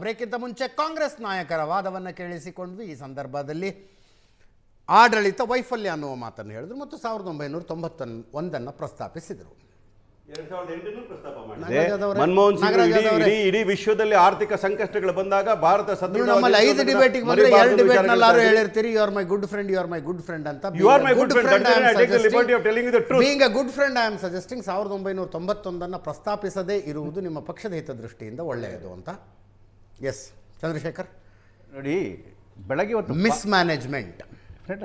ಬ್ರೇಕ್ಗಿಂತ ಮುಂಚೆ ಕಾಂಗ್ರೆಸ್ ನಾಯಕರ ವಾದವನ್ನು ಕೇಳಿಸಿಕೊಂಡ್ವಿ. ಈ ಸಂದರ್ಭದಲ್ಲಿ ಆಡಳಿತ ವೈಫಲ್ಯ ಅನ್ನುವ ಮಾತನ್ನು ಹೇಳಿದ್ರು ಮತ್ತು 1991 ಪ್ರಸ್ತಾಪಿಸಿದರು. ಮನಮೋಹನ್ ಸಿಂಗ್ ಇಡೀ ವಿಶ್ವದಲ್ಲಿ ಆರ್ಥಿಕ ಸಂಕಷ್ಟಗಳು ಬಂದಾಗ ಭಾರತ ನಮ್ಮಲ್ಲಿ 5 ಡಿಬೇಟಿಗೆ ಬಂದ್ರೆ 2 ಡಿಬೇಟ್ ನಲ್ಲಾರು ಹೇಳಿರ್ತೀರಿ you are my good friend, you are my good friend ಅಂತ. Being a good friend I am suggesting 1991 ಪ್ರಸ್ತಾಪಿಸದೇ ಇರುವುದು ನಿಮ್ಮ ಪಕ್ಷದ ಹಿತದೃಷ್ಟಿಯಿಂದ ಒಳ್ಳೆಯದು ಅಂತ. ಎಸ್ ಚಂದ್ರಶೇಖರ್ ನೋಡಿ, ಬೆಳಗ್ಗೆ ಹೊತ್ತು ಮಿಸ್ ಮ್ಯಾನೇಜ್ಮೆಂಟ್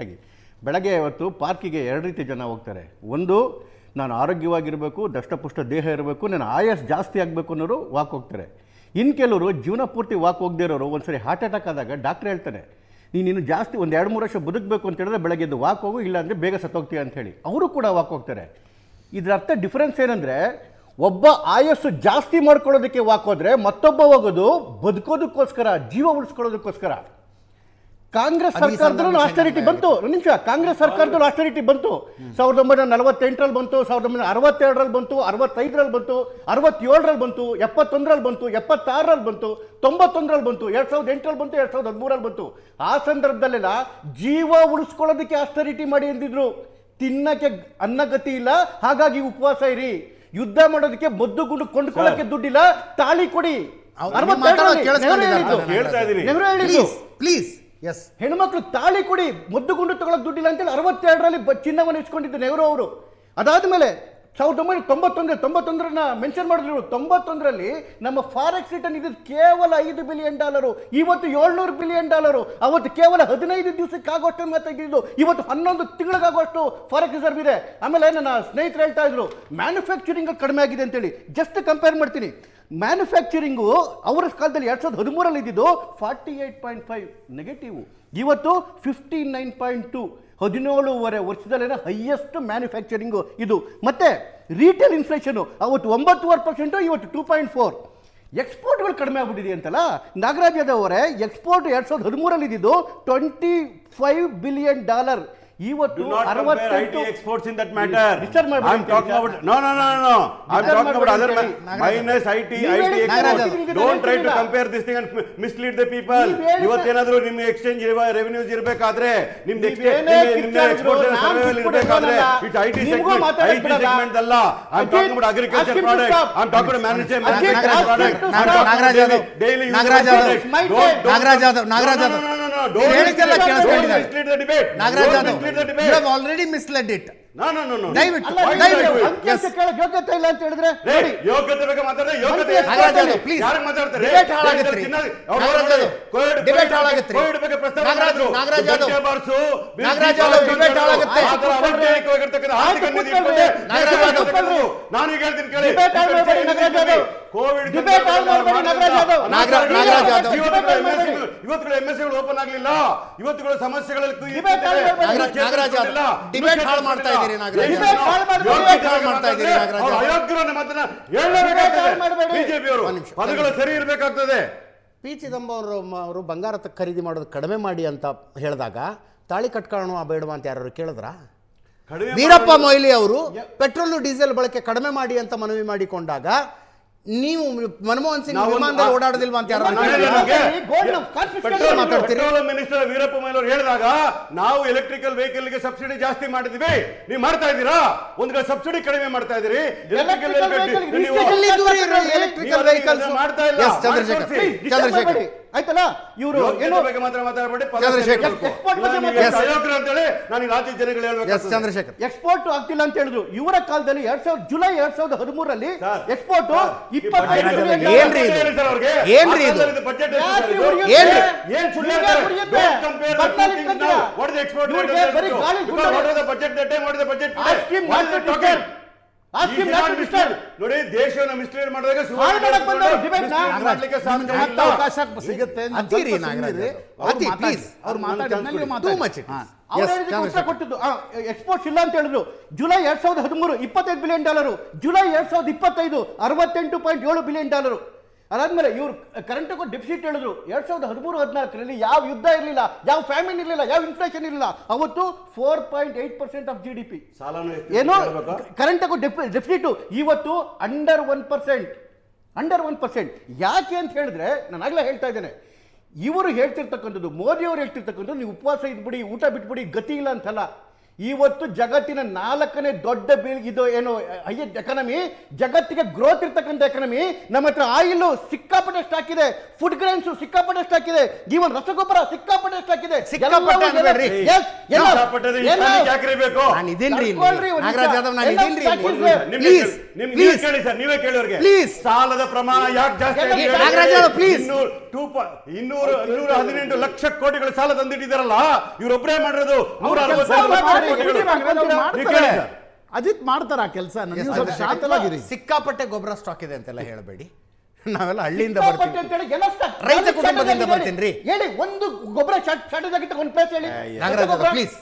ಆಗಿ ಬೆಳಗ್ಗೆ ಹೊತ್ತು ಪಾರ್ಕಿಗೆ 2 ರೀತಿ ಜನ ಹೋಗ್ತಾರೆ. ಒಂದು, ನಾನು ಆರೋಗ್ಯವಾಗಿರಬೇಕು, ದಷ್ಟಪುಷ್ಟ ದೇಹ ಇರಬೇಕು, ನಾನು ಆಯಸ್ ಜಾಸ್ತಿ ಆಗಬೇಕು ಅನ್ನೋರು ವಾಕ್ ಹೋಗ್ತಾರೆ. ಇನ್ನು ಕೆಲವರು ಜೀವನ ಪೂರ್ತಿ ವಾಕ್ ಹೋಗದೇ ಇರೋರು ಒಂದ್ಸರಿ ಹಾರ್ಟ್ ಅಟ್ಯಾಕ್ ಆದಾಗ ಡಾಕ್ಟ್ರ್ ಹೇಳ್ತಾನೆ, ನೀನು ಜಾಸ್ತಿ ಒಂದು 2-3 ವರ್ಷ ಬದುಕಬೇಕು ಅಂತ ಹೇಳಿದ್ರೆ ಬೆಳಗ್ಗೆ ಎದ್ದು ವಾಕ್ ಹೋಗು, ಇಲ್ಲಾಂದರೆ ಬೇಗ ಸತ್ತೋಗ್ತೀಯ ಅಂತ ಹೇಳಿ ಅವರು ಕೂಡ ವಾಕ್ ಹೋಗ್ತಾರೆ. ಇದರ ಅರ್ಥ ಡಿಫ್ರೆನ್ಸ್ ಏನಂದರೆ, ಒಬ್ಬ ಆಯಸ್ಸು ಜಾಸ್ತಿ ಮಾಡ್ಕೊಳ್ಳೋದಕ್ಕೆ ವಾಕ್ ಹೋದರೆ ಮತ್ತೊಬ್ಬ ಹೋಗೋದು ಬದುಕೋದಕ್ಕೋಸ್ಕರ, ಜೀವ ಉಳಿಸ್ಕೊಳ್ಳೋದಕ್ಕೋಸ್ಕರ. ಕಾಂಗ್ರೆಸ್ ಸರ್ಕಾರದಲ್ಲೂ ಆಸ್ಟೆರಿಟಿ ಬಂತು. ಕಾಂಗ್ರೆಸ್ ಸರ್ಕಾರದಲ್ಲೂ ಆಸ್ಟೆರಿಟಿ ಬಂತು. 1948ರಲ್ಲಿ ಬಂತು, 1962ರಲ್ಲಿ ಬಂತು, 65ರಲ್ಲಿ ಬಂತು, 67ರಲ್ಲಿ ಬಂತು, 71ರಲ್ಲಿ ಬಂತು, 76ರಲ್ಲಿ ಬಂತು, 91ರಲ್ಲಿ ಬಂತು, 2008ರಲ್ಲಿ ಬಂತು, 2013ರಲ್ಲಿ ಬಂತು. ಆ ಸಂದರ್ಭದಲ್ಲೆಲ್ಲ ಜೀವ ಉಳಿಸ್ಕೊಳ್ಳೋದಕ್ಕೆ ಆಸ್ಟೆರಿಟಿ ಮಾಡಿ ಎಂದಿದ್ರು. ತಿನ್ನಕ್ಕೆ ಅನ್ನಗತಿ ಇಲ್ಲ, ಹಾಗಾಗಿ ಉಪವಾಸ ಇರಿ. ಯುದ್ಧ ಮಾಡೋದಕ್ಕೆ ಮದ್ದು ಗುಂಡು ಕೊಂಡ್ಕೊಳ್ಳೋಕೆ ದುಡ್ಡಿಲ್ಲ, ತಾಳಿ ಕೊಡಿ. ಪ್ಲೀಸ್ ಹೆಣ್ಮಕ್ಳು ತಾಳಿ ಕೊಡಿ, ಮದ್ದು ಗುಂಡು ತಗೊಳ್ಳೋಕೆ ದುಡ್ಡಿಲ್ಲ ಅಂತೇಳಿ 62ರಲ್ಲಿ ಚಿನ್ನವನ್ನು ಇಸ್ಕೊಂಡಿದ್ದು ನೆಹರು ಅವರು. ಅದಾದ್ಮೇಲೆ 1991 ಮೆನ್ಷನ್ ಮಾಡಿದ್ರು. 91ರಲ್ಲಿ ನಮ್ಮ ಫಾರೆಕ್ಸ್ ರಿಟರ್ನ್ ಇದು ಕೇವಲ $5 ಬಿಲಿಯನ್, ಇವತ್ತು $700 ಬಿಲಿಯನ್. ಅವತ್ತು ಕೇವಲ 15 ದಿವಸಕ್ಕೆ ಆಗೋಷ್ಟು ಮಾತಾಗಿದ್ದು, ಇವತ್ತು 11 ತಿಂಗಳಿಗಾಗುವಷ್ಟು ಫಾರೆಕ್ಸ್ ರಿಸರ್ವ್ ಇದೆ. ಆಮೇಲೆ ನನ್ನ ಸ್ನೇಹಿತರು ಹೇಳ್ತಾ ಇದ್ರು ಮ್ಯಾನುಫ್ಯಾಕ್ಚರಿಂಗ್ ಕಡಿಮೆ ಆಗಿದೆ ಅಂತೇಳಿ. ಜಸ್ಟ್ ಕಂಪೇರ್ ಮಾಡ್ತೀನಿ, ಮ್ಯಾನುಫ್ಯಾಕ್ಚರಿಂಗು ಅವರ ಕಾಲದಲ್ಲಿ 2013ರಲ್ಲಿ ಇದ್ದಿದ್ದು 48.5 ನೆಗೆಟಿವ್, ಇವತ್ತು 59.2. 17.5 ವರ್ಷದಲ್ಲೇ ಹೈಯೆಸ್ಟ್ ಮ್ಯಾನುಫ್ಯಾಕ್ಚರಿಂಗು ಇದು. ಮತ್ತೆ ರೀಟೇಲ್ ಇನ್ಫ್ಲೇಷನ್ ಅವತ್ತು 9.5%, ಇವತ್ತು 2.4. ಎಕ್ಸ್ಪೋರ್ಟ್ಗಳು ಕಡಿಮೆ ಆಗ್ಬಿಟ್ಟಿದೆ ಅಂತಲ್ಲ ನಾಗರಾಜ್ ಯಾದವ್ ಅವರೇ. ಎಕ್ಸ್ಪೋರ್ಟ್ 2013ರಲ್ಲಿ ಇದ್ದಿದ್ದು $25 ಬಿಲಿಯನ್, ಇವತ್ತು 68 exports in that matter. I'm talking about no. I'm talking about other minus IT exports. Don't try to compare this thing and mislead the people. ಇವತ್ತೇನಾದರೂ ನಿಮ್ಮ ಎಕ್ಸ್ಚೇಂಜ್ ರೆವೆನ್ಯೂಸ್ ಇರಬೇಕಾದ್ರೆ ನಿಮ್ಮ ಎಕ್ಸ್ಪೋರ್ಟ್ ಸರ್ವೈವಲ್ ಇರಬೇಕಾದ್ರೆ it IT segment ಅಲ್ಲ. I'm talking about agriculture product. I'm talking about manufacturing product. Nagaraj Yadav ಹೇಳಿದ್ದೆಲ್ಲ ಕೇಳಿಸ್ಕೊಂಡಿದ್ದಾರೆ. Nagaraj Yadav you have already misled it. ದಯವಿಟ್ಟು ಯೋಗ್ಯತೆ ಇಲ್ಲ ಅಂತ ಹೇಳಿದ್ರೆ ಯೋಗ್ಯತೆ ಬಗ್ಗೆ ಮಾತಾಡಿದ್ರೆ ಯೋಗ್ಯತೆ ಪ್ಲೀಸ್ ಯಾರಿಗೆ ಮಾತಾಡ್ತಾರೆ? ಡಿಬೇಟ್ ಹಾಳಾಗುತ್ತೆ. ಡಿಬೇಟ್ ಹಾಳಾಗುತ್ತೆ. ನಾಗರಾಜ್ ಯಾದವ್ ಡಿಬೇಟ್ ಹಾಳಾಗುತ್ತೆ. ನಾನು ಈಗ ಹೇಳ್ತೀನಿ ಕೇಳಿ, ಕೋವಿಡ್ ಇವತ್ತುಗಳು ಎಂಎಸ್ಸಿಗಳು ಓಪನ್ ಆಗಲಿಲ್ಲ, ಇವತ್ತುಗಳು ಸಮಸ್ಯೆಗಳಲ್ಲಿ ಡಿಬೇಟ್ ಹಾಳು ಮಾಡ್ತಾ ಇದ್ದೀರಿ. ಪದಗಳು ಸರಿ ಇರಬೇಕಾಗ್ತದೆ. ಪಿ ಚಿದಂಬರಂ ಅವರು ಬಂಗಾರ ಖರೀದಿ ಮಾಡೋದು ಕಡಿಮೆ ಮಾಡಿ ಅಂತ ಹೇಳಿದಾಗ ತಾಳಿ ಕಟ್ಕೊಳ್ಳೋಣ ಬೇಡವಾ ಅಂತ ಯಾರು ಕೇಳಿದ್ರ? ವೀರಪ್ಪ ಮೊಯ್ಲಿ ಅವರು ಪೆಟ್ರೋಲ್ ಡೀಸೆಲ್ ಬಳಕೆ ಕಡಿಮೆ ಮಾಡಿ ಅಂತ ಮನವಿ ಮಾಡಿಕೊಂಡಾಗ ನೀವು ಮನಮೋಹನ್ ಸಿಂಗ್ ವಿಮಾನದಲ್ಲಿ ಓಡಾಡೋದಿಲ್ವಾ ಅಂತ ಯಾರು ಪೆಟ್ರೋಲಿಯಂ ಮಿನಿಸ್ಟರ್ ವೀರಪ್ಪ ಮೊಯ್ಲಿ ಅವರು ಹೇಳಿದಾಗ ನಾವು ಎಲೆಕ್ಟ್ರಿಕಲ್ ವೆಹಿಕಲ್ ಗೆ ಸಬ್ಸಿಡಿ ಜಾಸ್ತಿ ಮಾಡಿದ್ವಿ, ನೀವು ಮಾಡ್ತಾ ಇದ್ದೀರಾ? ಒಂದ್ ಕಡೆ ಸಬ್ಸಿಡಿ ಕಡಿಮೆ ಮಾಡ್ತಾ ಇದ್ದೀರಿ, ಎಲೆಕ್ಟ್ರಿಕಲ್ ವೆಹಿಕಲ್ಸ್ ಮಾಡ್ತಾ ಇಲ್ಲ. ಚಂದ್ರಶೇಖರ್ ಆಯ್ತಲ್ಲ, ಇವರು ಬಗ್ಗೆ ಮಾತ್ರ ಮಾತಾಡಬೇಡಿ. ಚಂದ್ರಶೇಖರ್ ಎಕ್ಸ್ಪೋರ್ಟ್ ಆಗ್ತಿಲ್ಲ ಅಂತ ಹೇಳಿದ್ರು. ಇವರ ಕಾಲದಲ್ಲಿ ಜುಲೈ 2013ರಲ್ಲಿ ಎಕ್ಸ್ಪೋರ್ಟ್ ನೋಡಿ, ದೇಶವನ್ನು ಮಿಸ್ಲೀಡ್ ಮಾಡಿದಾಗ ಸಿಗುತ್ತೆ. ಎಕ್ಸ್ಪೋರ್ಟ್ಸ್ ಇಲ್ಲ ಅಂತ ಹೇಳಿದ್ರು. July 2013 $25 billion, July 2025 $68.7 billion. ಅದಾದ್ಮೇಲೆ ಇವರು ಕರೆಂಟ್ ಡೆಫಿಸಿಟ್ ಹೇಳಿದ್ರು. 2013-14ರಲ್ಲಿ ಯಾವ ಯುದ್ಧ ಇರಲಿಲ್ಲ, ಯಾವ ಫ್ಯಾಮಿನ್ ಇರಲಿಲ್ಲ, ಯಾವ ಇನ್ಫ್ಲೇಷನ್ ಇರಲಿಲ್ಲ. ಅವತ್ತು 4.8% ಆಫ್ GDP ಏನೋ ಕರೆಂಟ್ ಡೆಫಿಸಿಟ್, ಇವತ್ತು ಅಂಡರ್ 1%. ಅಂಡರ್ 1%. ಯಾಕೆ ಅಂತ ಹೇಳಿದ್ರೆ ನಾನು ಆಗಲೇ ಹೇಳ್ತಾ ಇದ್ದೇನೆ, ಇವರು ಹೇಳ್ತಿರ್ತಕ್ಕಂಥದ್ದು, ಮೋದಿಯವರು ಹೇಳ್ತಿರ್ತಕ್ಕಂಥದ್ದು ನೀವು ಉಪವಾಸ ಇದ್ಬಿಡಿ, ಊಟ ಬಿಟ್ಬಿಡಿ, ಗತಿ ಇಲ್ಲ ಅಂತಲ್ಲ. ಇವತ್ತು ಜಗತ್ತಿನ 4ನೇ ದೊಡ್ಡ ಇದು ಏನು ಹೈಯೆಸ್ಟ್ ಎಕಾನಮಿ, ಜಗತ್ತಿಗೆ ಗ್ರೋತ್ ಇರ್ತಕ್ಕಂಥ ಎಕಾನಮಿ. ನಮ್ಮ ಹತ್ರ ಆಯಿಲ್ ಸಿಕ್ಕಾಪಟ್ಟೆ ಸ್ಟಾಕ್ ಇದೆ, ಫುಡ್ ಗ್ರೈನ್ಸ್ ಸಿಕ್ಕಾಪಟ್ಟೆ ಸ್ಟಾಕ್ ಇದೆ, ಈವನ್ ರಸಗೊಬ್ಬರ ಸಿಕ್ಕಾಪಟ್ಟೆ ಸ್ಟಾಕ್ ಇದೆ. ಸಿಕ್ಕಾಪಟ್ಟೆ ಅನ್ಬೇಡ್ರಿ. ನೀವೇ ಕೇಳಿವ್ರಿಗೆ ಸಾಲದ ಪ್ರಮಾಣ ಯಾಕೆ ಜಾಸ್ತಿ? 218 ಲಕ್ಷ ಕೋಟಿಗಳ ಸಾಲ ತಂದಿಟ್ಟಿದ್ದಾರಲ್ಲ, ಇವರೊಬ್ಬರೇ ಮಾಡಿರೋದು 160. ಅಜಿತ್ ಮಾಡ್ತಾರ ಕೆಲಸ. ಸಿಕ್ಕಾಪಟ್ಟೆ ಗೊಬ್ಬರ ಸ್ಟಾಕ್ ಇದೆ ಅಂತೆಲ್ಲ ಹೇಳಬೇಡಿ. ನಾವೆಲ್ಲ ಹಳ್ಳಿಯಿಂದ ಬರ್ತೀವಿ, ರೈತ ಕುಟುಂಬದಿಂದ ಬರ್ತೀನಿ ಹೇಳಿ. ಒಂದು ಗೊಬ್ಬರ ಶಾರ್ಟೇಜ್ ಆಗಿತ್ತು ಒಂದು ಪ್ಲೇಸ್ ಹೇಳಿ. Please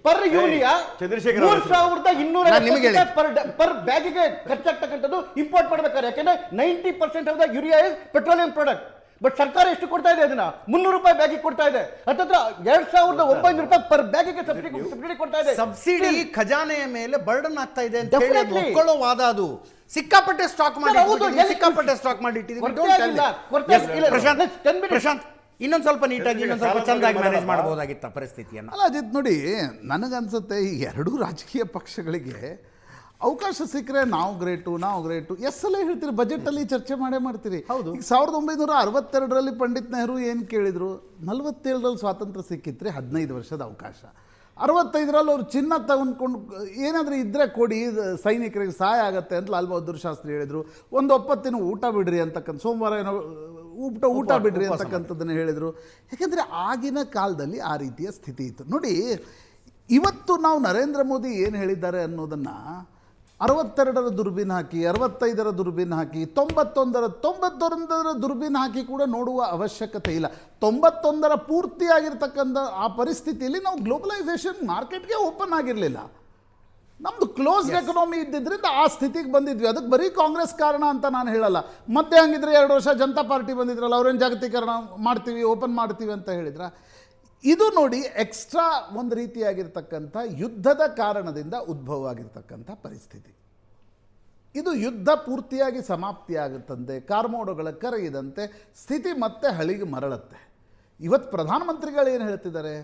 per urea Chandrashekhar 3200 per ಬ್ಯಾಗಿಗೆ ಖರ್ಚಾಗ್ತಕ್ಕಂಥದ್ದು ಇಂಪೋರ್ಟ್ ಮಾಡ್ಬೇಕಾದ್ರೆ. ಯಾಕಂದ್ರೆ 90% of the urea is petroleum product. But ಸರ್ಕಾರ ಎಷ್ಟು ಕೊಡ್ತಾ ಇದೆ? ಅದನ್ನ 300 ರೂಪಾಯಿ ಬ್ಯಾಗಿಗೆ ಕೊಡ್ತಾ ಇದೆ. ಹತ್ತತ್ರ 2900 ರೂಪಾಯಿ ಪರ್ ಬ್ಯಾಗಿಗೆ ಸಬ್ಸಿಡಿ ಕೊಡ್ತಾ ಇದೆ. ಸಬ್ಸಿಡಿ ಖಜಾನೆಯ ಮೇಲೆ ಬರ್ಡನ್ ಆಗ್ತಾ ಇದೆ ಅಂತ ಹೇಳಿ ಒಪ್ಕೊಳ್ಳೋ ವಾದ ಅದು. ಸಿಕ್ಕಾಪಟ್ಟೆ ಸ್ಟಾಕ್ ಮಾಡಿ ಪ್ರಶಾಂತ್ ಇನ್ನೊಂದು ಸ್ವಲ್ಪ ನೀಟಾಗಿ, ಇನ್ನೊಂದು ಸ್ವಲ್ಪ ಚಂದಾಗಿ ಮ್ಯಾನೇಜ್ ಮಾಡಬಹುದಾಗಿತ್ತ ಪರಿಸ್ಥಿತಿಯನ್ನು. ಅಲ್ಲ ಅಜಿತ್, ನೋಡಿ ನನಗನ್ಸುತ್ತೆ ಈ ಎರಡೂ ರಾಜಕೀಯ ಪಕ್ಷಗಳಿಗೆ ಅವಕಾಶ ಸಿಕ್ಕರೆ ನಾವು ಗ್ರೇಟು ಎಸ್ಸಲ್ಲೇ ಹೇಳ್ತೀರಿ, ಬಜೆಟಲ್ಲಿ ಚರ್ಚೆ ಮಾಡ್ತೀರಿ. ಹೌದು. ಈಗ 1962ರಲ್ಲಿ ಪಂಡಿತ್ ನೆಹರು ಏನು ಕೇಳಿದ್ರು? 47ರಲ್ಲಿ ಸ್ವಾತಂತ್ರ್ಯ ಸಿಕ್ಕಿದ್ರೆ 15 ವರ್ಷದ ಅವಕಾಶ. 65ರಲ್ಲಿ ಅವ್ರು ಚಿನ್ನ ತಗೊಂಡ್ಕೊಂಡು ಏನಾದರೂ ಇದ್ದರೆ ಕೊಡಿ, ಸೈನಿಕರಿಗೆ ಸಹಾಯ ಆಗುತ್ತೆ ಅಂತ ಲಾಲ್ ಬಹದ್ದೂರ್ ಶಾಸ್ತ್ರಿ ಹೇಳಿದರು. ಒಂದು ಒಪ್ಪತ್ತಿನ ಊಟ ಬಿಡ್ರಿ ಅಂತಕ್ಕಂಥ, ಸೋಮವಾರ ಏನೋ ಊಟ ಬಿಡ್ರಿ ಅಂತಕ್ಕಂಥದ್ದನ್ನು ಹೇಳಿದರು. ಯಾಕೆಂದರೆ ಆಗಿನ ಕಾಲದಲ್ಲಿ ಆ ರೀತಿಯ ಸ್ಥಿತಿ ಇತ್ತು. ನೋಡಿ, ಇವತ್ತು ನಾವು ನರೇಂದ್ರ ಮೋದಿ ಏನು ಹೇಳಿದ್ದಾರೆ ಅನ್ನೋದನ್ನು 62ರ ದುರ್ಬೀನ್ ಹಾಕಿ, 65ರ ದುರ್ಬೀನ್ ಹಾಕಿ, 91ರ ದುರ್ಬೀನ್ ಹಾಕಿ ಕೂಡ ನೋಡುವ ಅವಶ್ಯಕತೆ ಇಲ್ಲ. 91ರ ಪೂರ್ತಿಯಾಗಿರ್ತಕ್ಕಂಥ ಆ ಪರಿಸ್ಥಿತಿಯಲ್ಲಿ ನಾವು ಗ್ಲೋಬಲೈಸೇಷನ್ ಮಾರ್ಕೆಟ್ಗೆ ಓಪನ್ ಆಗಿರಲಿಲ್ಲ. ನಮ್ಮದು ಕ್ಲೋಸ್ಡ್ ಎಕನಾಮಿ ಇದ್ದಿದ್ದರಿಂದ ಆ ಸ್ಥಿತಿಗೆ ಬಂದಿದ್ವಿ. ಅದಕ್ಕೆ ಬರೀ ಕಾಂಗ್ರೆಸ್ ಕಾರಣ ಅಂತ ನಾನು ಹೇಳಲ್ಲ. ಮತ್ತೆ ಹಂಗಿದ್ರೆ 2 ವರ್ಷ ಜನತಾ ಪಾರ್ಟಿ ಬಂದಿದ್ರಲ್ಲ, ಅವ್ರೇನು ಜಾಗತೀಕರಣ ಮಾಡ್ತೀವಿ, ಓಪನ್ ಮಾಡ್ತೀವಿ ಅಂತ ಹೇಳಿದ್ರ. ಇದು ನೋಡಿ ಎಕ್ಸ್ಟ್ರಾ ಒಂದು ರೀತಿಯಾಗಿರ್ತಕ್ಕಂಥ ಯುದ್ಧದ ಕಾರಣದಿಂದ ಉದ್ಭವ ಆಗಿರ್ತಕ್ಕಂಥ ಪರಿಸ್ಥಿತಿ. ಇದು ಯುದ್ಧ ಪೂರ್ತಿಯಾಗಿ ಸಮಾಪ್ತಿಯಾಗುತ್ತಂತೆ, ಕಾರ್ಮೋಡಗಳ ಕರಗಿದಂತೆ ಸ್ಥಿತಿ ಮತ್ತೆ ಹಳಿಗೆ ಮರಳುತ್ತೆ. ಇವತ್ತು ಪ್ರಧಾನಮಂತ್ರಿಗಳು ಏನು ಹೇಳ್ತಿದ್ದಾರೆ?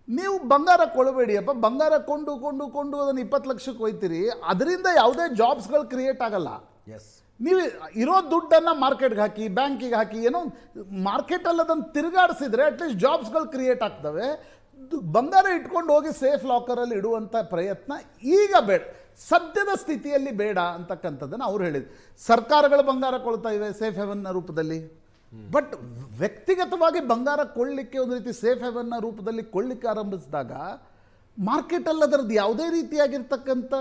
ನೀವು ಬಂಗಾರ ಕೊಳ್ಳಬೇಡಿಯಪ್ಪ, ಬಂಗಾರ ಕೊಂಡು ಅದನ್ನು 20 ಲಕ್ಷಕ್ಕೆ ಒಯ್ತೀರಿ, ಅದರಿಂದ ಯಾವುದೇ ಜಾಬ್ಸ್ಗಳು ಕ್ರಿಯೇಟ್ ಆಗಲ್ಲ. ಎಸ್, ನೀವು ಇರೋ ದುಡ್ಡನ್ನು ಮಾರ್ಕೆಟ್ಗೆ ಹಾಕಿ, ಬ್ಯಾಂಕಿಗೆ ಹಾಕಿ, ಏನೋ ಮಾರ್ಕೆಟಲ್ಲಿ ಅದನ್ನು ತಿರುಗಾಡಿಸಿದ್ರೆ ಅಟ್ಲೀಸ್ಟ್ ಜಾಬ್ಸ್ಗಳು ಕ್ರಿಯೇಟ್ ಆಗ್ತವೆ. ಬಂಗಾರ ಇಟ್ಕೊಂಡು ಹೋಗಿ ಸೇಫ್ ಲಾಕರಲ್ಲಿ ಇಡುವಂಥ ಪ್ರಯತ್ನ ಈಗ ಬೇಡ, ಸದ್ಯದ ಸ್ಥಿತಿಯಲ್ಲಿ ಬೇಡ ಅಂತಕ್ಕಂಥದ್ದನ್ನು ಅವ್ರು ಹೇಳಿದ್ರು. ಸರ್ಕಾರಗಳು ಬಂಗಾರ ಕೊಳ್ತಾ ಇವೆ ಸೇಫ್ ಹೆವನ್ನ ರೂಪದಲ್ಲಿ. ಬಟ್ ವ್ಯಕ್ತಿಗತವಾಗಿ ಬಂಗಾರ ಕೊಳ್ಳಿಕ್ಕೆ ಒಂದು ರೀತಿ ಸೇಫ್ ಹೆವನ್ನ ರೂಪದಲ್ಲಿ ಕೊಳ್ಳಿಕ್ಕೆ ಆರಂಭಿಸಿದಾಗ ಮಾರ್ಕೆಟಲ್ಲಿ ಅದರದ್ದು ಯಾವುದೇ ರೀತಿಯಾಗಿರ್ತಕ್ಕಂಥ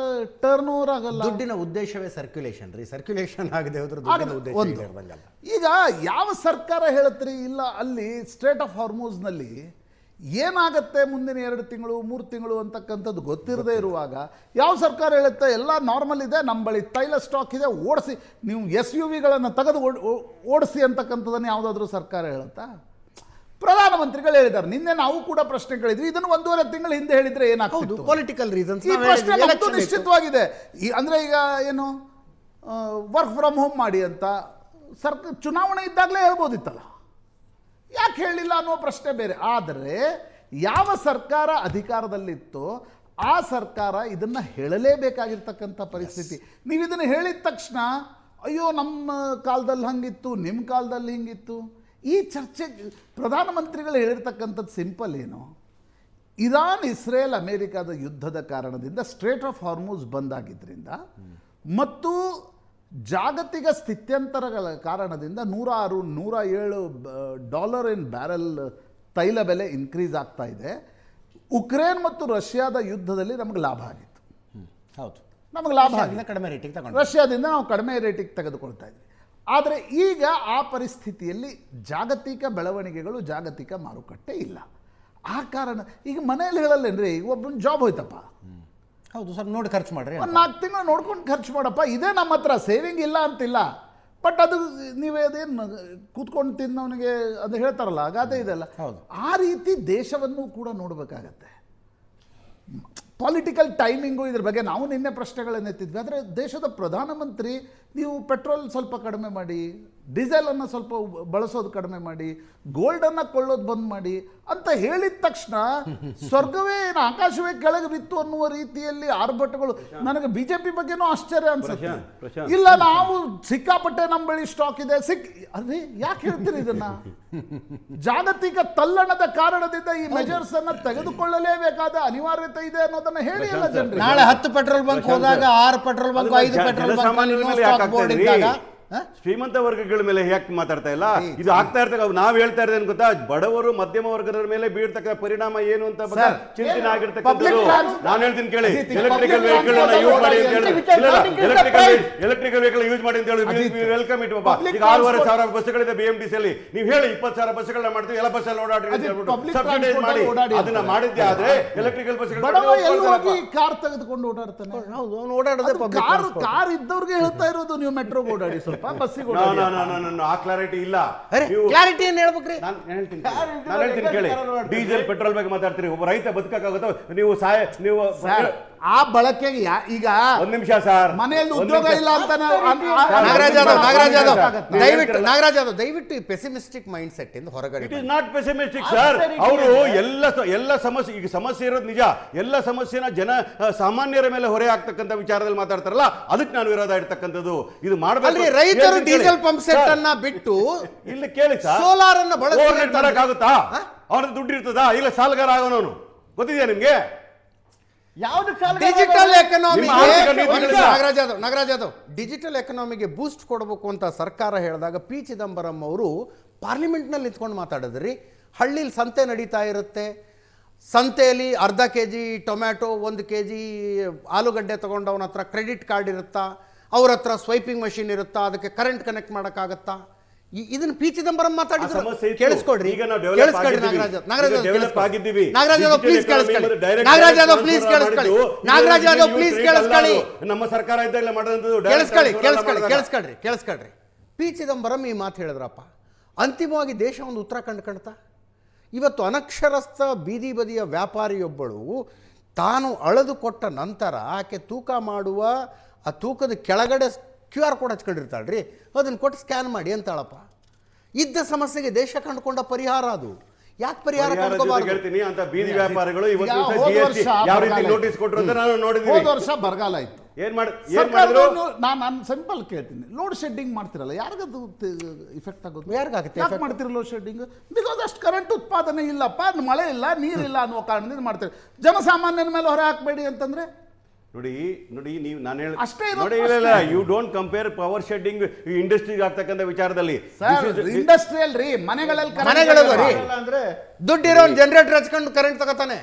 ಟರ್ನ್ ಓವರ್ ಆಗಲ್ಲ. ದುಡ್ಡಿನ ಉದ್ದೇಶವೇ ಸರ್ಕ್ಯುಲೇಷನ್ ಆಗದೆ ಹೋದ್ರೆ ದುಡ್ಡಿನ ಉದ್ದೇಶ ಇರಲ್ಲ. ಈಗ ಯಾವ ಸರ್ಕಾರ ಹೇಳುತ್ತೀರಿ ಇಲ್ಲ ಅಲ್ಲಿ ಸ್ಟ್ರೇಟ್ ಆಫ್ ಹಾರ್ಮೋಸ್ನಲ್ಲಿ ಏನಾಗುತ್ತೆ ಮುಂದಿನ 2 ತಿಂಗಳು 3 ತಿಂಗಳು ಅಂತಕ್ಕಂಥದ್ದು ಗೊತ್ತಿರದೇ ಇರುವಾಗ ಯಾವ ಸರ್ಕಾರ ಹೇಳುತ್ತೆ ಎಲ್ಲ ನಾರ್ಮಲ್ ಇದೆ, ನಮ್ಮ ಬಳಿ ತೈಲ ಸ್ಟಾಕ್ ಇದೆ, ಓಡಿಸಿ, ನೀವು SUVಗಳನ್ನು ತೆಗೆದು ಓಡಿಸಿ ಅಂತಕ್ಕಂಥದ್ದನ್ನು ಯಾವುದಾದ್ರೂ ಸರ್ಕಾರ ಹೇಳುತ್ತಾ? ಪ್ರಧಾನಮಂತ್ರಿಗಳು ಹೇಳಿದ್ದಾರೆ. ನಿನ್ನೆ ನಾವು ಕೂಡ ಪ್ರಶ್ನೆ ಕೇಳಿದ್ವಿ, ಇದನ್ನು 1.5 ತಿಂಗಳ ಹಿಂದೆ ಹೇಳಿದ್ರೆ ಏನಾಗ್ತಿತ್ತು? Political reasons. ಈ ಪ್ರಶ್ನೆ ನಮ್ಮದು ನಿಶ್ಚಿತವಾಗಿದೆ. ಅಂದರೆ ಈಗ ಏನು ವರ್ಕ್ ಫ್ರಮ್ ಹೋಮ್ ಮಾಡಿ ಅಂತ ಚುನಾವಣೆ ಇದ್ದಾಗಲೇ ಹೇಳ್ಬೋದಿತ್ತಲ್ಲ, ಯಾಕೆ ಹೇಳಿಲ್ಲ ಅನ್ನೋ ಪ್ರಶ್ನೆ ಬೇರೆ. ಆದರೆ ಯಾವ ಸರ್ಕಾರ ಅಧಿಕಾರದಲ್ಲಿತ್ತೋ ಆ ಸರ್ಕಾರ ಇದನ್ನು ಹೇಳಲೇಬೇಕಾಗಿರ್ತಕ್ಕಂಥ ಪರಿಸ್ಥಿತಿ. ನೀವು ಇದನ್ನು ಹೇಳಿದ ತಕ್ಷಣ ಅಯ್ಯೋ ನಮ್ಮ ಕಾಲದಲ್ಲಿ ಹಂಗಿತ್ತು, ನಿಮ್ಮ ಕಾಲದಲ್ಲಿ ಹಿಂಗಿತ್ತು, ಈ ಚರ್ಚೆ ಪ್ರಧಾನಮಂತ್ರಿಗಳು ಹೇಳಿರ್ತಕ್ಕಂಥದ್ದು ಸಿಂಪಲ್ ಏನು? ಇರಾನ್ ಇಸ್ರೇಲ್ ಅಮೇರಿಕಾದ ಯುದ್ಧದ ಕಾರಣದಿಂದ ಸ್ಟ್ರೇಟ್ ಆಫ್ ಹಾರ್ಮೂಸ್ ಬಂದಾಗಿದ್ದರಿಂದ ಮತ್ತು ಜಾಗತಿಕ ಸ್ಥಿತ್ಯಂತರಗಳ ಕಾರಣದಿಂದ $106-107 ಇನ್ ಬ್ಯಾರೆಲ್ ತೈಲ ಬೆಲೆ ಇನ್ಕ್ರೀಸ್ ಆಗ್ತಾ ಇದೆ. ಉಕ್ರೇನ್ ಮತ್ತು ರಷ್ಯಾದ ಯುದ್ಧದಲ್ಲಿ ನಮಗೆ ಲಾಭ ಆಗಿತ್ತು. ಹೌದು, ನಮಗೆ ಲಾಭ ಆಗಿದೆ, ಕಡಿಮೆ ರೇಟಿಗೆ ತಗೊಂಡು ರಷ್ಯಾದಿಂದ ನಾವು ಕಡಿಮೆ ರೇಟಿಗೆ ತೆಗೆದುಕೊಳ್ತಾ ಇದ್ವಿ. ಆದರೆ ಈಗ ಆ ಪರಿಸ್ಥಿತಿಯಲ್ಲಿ ಜಾಗತಿಕ ಬೆಳವಣಿಗೆಗಳು, ಜಾಗತಿಕ ಮಾರುಕಟ್ಟೆ ಇಲ್ಲ. ಆ ಕಾರಣ ಈಗ ಮನೆಯಲ್ಲಿ ಹೇಳಲ್ಲೇನ್ರಿ, ಈಗ ಒಬ್ಬನ ಜಾಬ್ ಹೋಯ್ತಪ್ಪ, ಹೌದು ಸರ್, ನೋಡಿ ಖರ್ಚು ಮಾಡ್ರಿ, ಒಂದು 4 ತಿಂಗಳು ನೋಡ್ಕೊಂಡು ಖರ್ಚು ಮಾಡಪ್ಪ, ಇದೇ ನಮ್ಮ ಹತ್ರ ಸೇವಿಂಗ್ ಇಲ್ಲ ಅಂತಿಲ್ಲ. ಬಟ್ ಅದು ನೀವೇದೇನು ಕೂತ್ಕೊಂಡು ತಿನ್ನೋನಿಗೆ ಅದು ಹೇಳ್ತಾರಲ್ಲ, ಗಾದೆ ಇದೆಲ್ಲ, ಆ ರೀತಿ ದೇಶವನ್ನು ಕೂಡ ನೋಡಬೇಕಾಗತ್ತೆ. ಪೊಲಿಟಿಕಲ್ ಟೈಮಿಂಗು ಇದ್ರ ಬಗ್ಗೆ ನಾವು ನಿನ್ನೆ ಪ್ರಶ್ನೆಗಳನ್ನ ಎತ್ತಿದ್ವಿ. ಆದರೆ ದೇಶದ ಪ್ರಧಾನಮಂತ್ರಿ ನೀವು ಪೆಟ್ರೋಲ್ ಸ್ವಲ್ಪ ಕಡಿಮೆ ಮಾಡಿ, ಡೀಸೆಲನ್ನು ಸ್ವಲ್ಪ ಬಳಸೋದು ಕಡಿಮೆ ಮಾಡಿ, ಗೋಲ್ಡನ್ನು ಕೊಳ್ಳೋದು ಬಂದ್ ಮಾಡಿ ಅಂತ ಹೇಳಿದ ತಕ್ಷಣ ಸ್ವರ್ಗವೇ ಏನು ಆಕಾಶವೇ ಕೆಳಗೆ ಬಿತ್ತು ಅನ್ನುವ ರೀತಿಯಲ್ಲಿ ಆರ್ಭಟಗಳು. ನನಗೆ ಬಿಜೆಪಿ ಬಗ್ಗೆನೂ ಆಶ್ಚರ್ಯ ಅನ್ಸುತ್ತೆ. ಪ್ರಶಾಂತ್. ಇಲ್ಲ ನಾವು ಸಿಕ್ಕಾಪಟ್ಟೆ ನಮ್ಮ ಬಳಿ ಸ್ಟಾಕ್ ಇದೆ ಅದೇ ಯಾಕೆ ಹೇಳ್ತೀರಿ ಇದನ್ನ? ಜಾಗತಿಕ ತಲ್ಲಣದ ಕಾರಣದಿಂದ ಈ ಮೆಜರ್ಸ್ ಅನ್ನ ತೆಗೆದುಕೊಳ್ಳಲೇಬೇಕಾದ ಅನಿವಾರ್ಯತೆ ಇದೆ ಅನ್ನೋದನ್ನ ಹೇಳಿ ಅಲ್ಲ ಜನರಿಗೆ. ನಾಳೆ 10 ಪೆಟ್ರೋಲ್ ಬಂಕ್ ಹೋದಾಗ 6 ಪೆಟ್ರೋಲ್ ಬಂಕ್ 5 ಪೆಟ್ರೋಲ್ ಬಂಕ್ ಶ್ರೀಮಂತ ವರ್ಗಗಳ ಮೇಲೆ ಯಾಕೆ ಮಾತಾಡ್ತಾ ಇಲ್ಲ? ಇದು ಆಗ್ತಾ ಇರ್ತಕ್ಕ ನಾವ್ ಹೇಳ್ತಾ ಇರೋದೇನು ಗೊತ್ತಾ, ಬಡವರು ಮಧ್ಯಮ ವರ್ಗದ ಮೇಲೆ ಬೀಳ್ತಕ್ಕ ಪರಿಣಾಮ ಏನು ಅಂತ ಚಿಂತನೆ ಆಗಿರ್ತಕ್ಕಂಥದ್ದು. ನಾನು ಹೇಳ್ತೀನಿ ಕೇಳಿ, ಎಲೆಕ್ಟ್ರಿಕಲ್ ವೆಹಿಕಲ್ ಯೂಸ್ ಮಾಡಿ ಅಂತ ಹೇಳಿ, ಎಲೆಕ್ಟ್ರಿಕಲ್ ವೆಹಿಕಲ್ ಯೂಸ್ ಮಾಡಿ ಅಂತ ಹೇಳಿ ವೆಲ್ಕಮ್ ಇಟ್ ಬಾಬಾ. ಈಗ 6,500 ಬಸ್ಗಳಿದೆ BMTC ಅಲ್ಲಿ, ನೀವು ಹೇಳಿ 20,000 ಬಸ್ಗಳನ್ನ ಮಾಡ್ತೀವಿ, ಎಲ್ಲ ಬಸ್ಸಲ್ಲಿ ಓಡಾಡ್ರಿ ಅಂತ ಹೇಳ್ಬಿಟ್ಟು ಸಬ್ಸಿಡೈಸ್ ಮಾಡಿ ಅದನ್ನ ಮಾಡಿದ್ದೆ ಆದ್ರೆ ಎಲೆಕ್ಟ್ರಿಕಲ್ ಬಸ್ಗಳು ಕಾರ್ ತೆಗೆದುಕೊಂಡು ಓಡಾಡ್ತಾನೆ. ಓಡಾಡೋದೇ ಕಾರ್ ಇದ್ದವ್ರಿಗೆ ಹೇಳ್ತಾ ಇರೋದು ನೀವು ಮೆಟ್ರೋಗೆ ಓಡಾಡಿ, ಸ್ವಲ್ಪ ಬಸ್ಸಿಗೆ ಆ ಕ್ಲಾರಿಟಿ ಇಲ್ಲ. ಕ್ಲಾರಿಟಿ ಏನ್ ಹೇಳ್ಬೇಕ್ರಿ? ನಾನು ಹೇಳ್ತೀನಿ ಕೇಳಿ, ಡೀಸೆಲ್ ಪೆಟ್ರೋಲ್ ಬಗ್ಗೆ ಮಾತಾಡ್ತೀರಿ. ಒಬ್ಬ ರೈತ ಬದುಕಕ್ಕಾಗುತ್ತೋ? ನೀವು ಆ ಬಳಕೆಗೆ ಈಗ ಒಂದ್ ನಿಮಿಷ ಸರ್, ಮನೆಯಲ್ಲಿ ಉದ್ಯೋಗ ಇಲ್ಲ ಅಂತ ನಾಗರಾಜ್ ಯಾದವ್ ದಯವಿಟ್ಟು ಪೆಸಿಮಿಸ್ಟಿಕ್ ಮೈಂಡ್ ಸೆಟ್ ಇಂದ ಹೊರಗಡೆ. It is not pessimistic sir. ಅವರು ಎಲ್ಲ ಸಮಸ್ಯೆ, ಈಗ ಸಮಸ್ಯೆ ಇರೋದು ನಿಜ, ಎಲ್ಲ ಸಮಸ್ಯೆನ ಸಾಮಾನ್ಯರ ಮೇಲೆ ಹೊರೆ ಆಗ್ತಕ್ಕಂಥ ವಿಚಾರದಲ್ಲಿ ಮಾತಾಡ್ತಾರಲ್ಲ, ಅದಕ್ಕೆ ನಾನು ವಿರೋಧ ಇರ್ತಕ್ಕಂಥದ್ದು. ಇದು ಮಾಡಬೇಕು. ರೈತರು ಡೀಸೆಲ್ ಪಂಪ್ ಸೆಟ್ ಅನ್ನ ಬಿಟ್ಟು ಇಲ್ಲಿ ಕೇಳಿ ಸರ್, ಸೋಲಾರ್ ಅನ್ನ ಬಳಸಕ್ಕಾಗುತ್ತಾ? ಅವ್ರ ದುಡ್ಡು ಇರ್ತದಾ? ಇಲ್ಲ ಸಾಲಗಾರ ಆಗೋನವನು ಗೊತ್ತಿದೆಯಾ ನಿಮ್ಗೆ? ಡಿಜಿಟಲ್ ಎಕನಾಮಿಗೆ ನಾಗರಾಜ್ ಯಾದವ್ ಡಿಜಿಟಲ್ ಎಕನಾಮಿಗೆ ಬೂಸ್ಟ್ ಕೊಡಬೇಕು ಅಂತ ಸರ್ಕಾರ ಹೇಳಿದಾಗ ಪಿ ಚಿದಂಬರಂ ಅವರು ಪಾರ್ಲಿಮೆಂಟ್ನಲ್ಲಿ ನಿಂತ್ಕೊಂಡು ಮಾತಾಡಿದ್ರಿ. ಹಳ್ಳಿಲಿ ಸಂತೆ ನಡೀತಾ ಇರುತ್ತೆ, ಸಂತೆಯಲ್ಲಿ ಅರ್ಧ kg ಟೊಮ್ಯಾಟೊ, 1 kg ಆಲೂಗಡ್ಡೆ ತಗೊಂಡವನ ಹತ್ರ ಕ್ರೆಡಿಟ್ ಕಾರ್ಡ್ ಇರುತ್ತಾ, ಅವ್ರ ಹತ್ರ ಸ್ವೈಪಿಂಗ್ ಮಷಿನ್ ಇರುತ್ತಾ, ಅದಕ್ಕೆ ಕರೆಂಟ್ ಕನೆಕ್ಟ್ ಮಾಡೋಕ್ಕಾಗತ್ತಾ? ಇದನ್ನ ಪಿ ಚಿದಂಬರಂ ಮಾತಾಡಿದ್ರು. ಕೇಳಿಸ್ಕೊಡ್ರಿ, ನಮ್ಮ ಸರ್ಕಾರ ಕೇಳಿಸ್ಕೊಳ್ರಿ. ಪಿ ಚಿದಂಬರಂ ಈ ಮಾತು ಹೇಳಿದ್ರಪ್ಪ, ಅಂತಿಮವಾಗಿ ದೇಶ ಒಂದು ಉತ್ತರ ಕಂಡ್ತಾ. ಇವತ್ತು ಅನಕ್ಷರಸ್ಥ ಬೀದಿ ಬದಿಯ ವ್ಯಾಪಾರಿಯೊಬ್ಬಳು ತಾನು ಅಳೆದು ಕೊಟ್ಟ ನಂತರ ಆಕೆ ತೂಕ ಮಾಡುವ ಆ ತೂಕದ ಕೆಳಗಡೆ QR ಕೋಡ್ ಹಚ್ಕೊಂಡಿರ್ತಾಳ್ರಿ, ಅದನ್ನು ಕೊಟ್ಟು ಸ್ಕ್ಯಾನ್ ಮಾಡಿ ಅಂತಾಳಪ್ಪ. ಇದ್ದ ಸಮಸ್ಯೆಗೆ ದೇಶ ಕಂಡುಕೊಂಡ ಪರಿಹಾರ ಅದು. ಯಾಕೆ ಪರಿಹಾರ ಹೇಳ್ತೀನಿ ಅಂತ ಬೀದಿ ವ್ಯಾಪಾರಿಗಳು ಯಾವ ರೀತಿ ನೋಟಿಸ್ ಕೊಟ್ಟರು ಅಂತ ನಾನು ನೋಡಿದ್ದೀನಿ. ಹೋದ ವರ್ಷ ಬರಗಾಲ ಇತ್ತು, ಏನ್ ಮಾಡಿದ್ರು? ನಾನು ಸಿಂಪಲ್ ಕೇಳ್ತೀನಿ, ಲೋಡ್ ಶೆಡ್ಡಿಂಗ್ ಮಾಡ್ತಿರಲ್ಲ, ಯಾರಿಗದು ಇಫೆಕ್ಟ್ ಆಗೋದು? ಯಾರಿಗಾಗುತ್ತೆ? ಯಾಕೆ ಮಾಡ್ತೀರಿ ಲೋಡ್ ಶೆಡ್ಡಿಂಗ್? ಬಿಕಾಸ್ ಅಷ್ಟು ಕರೆಂಟ್ ಉತ್ಪಾದನೆ ಇಲ್ಲಪ್ಪ, ಮಳೆ ಇಲ್ಲ, ನೀರಿಲ್ಲ ಅನ್ನುವ ಕಾರಣದಿಂದ ಮಾಡ್ತೀರಿ. ಜನಸಾಮಾನ್ಯನ ಮೇಲೆ ಹೊರೆ ಹಾಕಬೇಡಿ ಅಂತಂದ್ರೆ ನೋಡಿ ನೀವು ನಾನು ಹೇಳಿ ಅಷ್ಟೇ. ನೋಡಿ, ಇಲ್ಲ you don't compare power shedding ಇಂಡಸ್ಟ್ರಿಗೆ ಆಗ್ತಕ್ಕಂಥ ವಿಚಾರದಲ್ಲಿ. ಇಂಡಸ್ಟ್ರಿಯಲ್ ರೀ, ಮನೆಗಳಲ್ಲಿ ಅಂದ್ರೆ ದುಡ್ಡಿರೋ ಜನರೇಟರ್ ಹಚ್ಕೊಂಡು ಕರೆಂಟ್ ತಗೋತಾನೆ,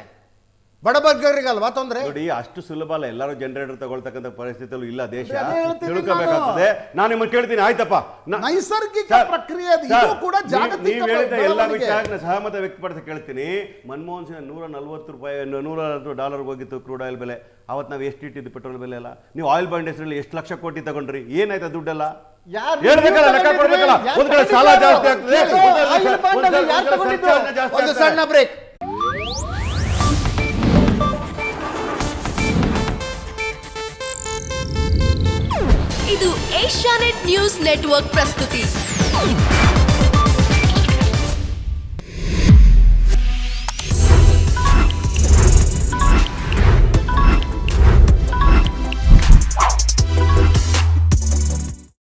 ಬಡಬಗ್ಗರಿಗಲ್ವಾ ತೊಂದ್ರೆ? ನೋಡಿ, ಅಷ್ಟು ಸುಲಭ ಅಲ್ಲ, ಎಲ್ಲರೂ ಜನರೇಟರ್ ತಗೊಳ್ತಕ್ಕಂಥ ಪರಿಸ್ಥಿತಿಯಲ್ಲೂ ಇಲ್ಲ ದೇಶ, ತಿಳ್ಕೋಬೇಕಾಗ್ತದೆ. ನಾನು ನಿಮ್ಮನ್ನು ಕೇಳ್ತೀನಿ, ಆಯ್ತಪ್ಪ, ನೈಸರ್ಗಿಕ ಪ್ರಕ್ರಿಯೆ ನೀವು ಹೇಳಿದ ಎಲ್ಲ ವಿಚಾರಕ್ಕೆ ಸಹಮತ ವ್ಯಕ್ತಪಡಿಸಿ ಕೇಳ್ತೀನಿ. ಮನಮೋಹನ್ ಸಿಂಗ್ $140 ಹೋಗಿತ್ತು ಕ್ರೂಡ್ ಆಯಿಲ್ ಬೆಲೆ. ಅವತ್ತು ನಾವು ಎಷ್ಟು ಇಟ್ಟಿದ್ದು ಪೆಟ್ರೋಲ್ ಬೆಲೆ ಎಲ್ಲ? ನೀವು ಆಯಿಲ್ ಬಾಂಡ್ ಹೆಸರಲ್ಲಿ ಎಷ್ಟು ಲಕ್ಷ ಕೋಟಿ ತಗೊಂಡ್ರಿ? ಏನಾಯ್ತಾ ದುಡ್ಡೆಲ್ಲ? ಹೇಳ್ಬೇಕಲ್ಲ, ಲೆಕ್ಕ ಕೊಡ್ಬೇಕಲ್ಲ. ಒಂದ್ ಕಡೆ ಸಾಲ ಜಾಸ್ತಿ ಆಗ್ತದೆ, ಒಂದು ಸಣ್ಣ ಬ್ರೇಕ್. ಇದು ಏಷ್ಯಾನೆಟ್ ನ್ಯೂಸ್ ನೆಟ್ವರ್ಕ್ ಪ್ರಸ್ತುತಿ.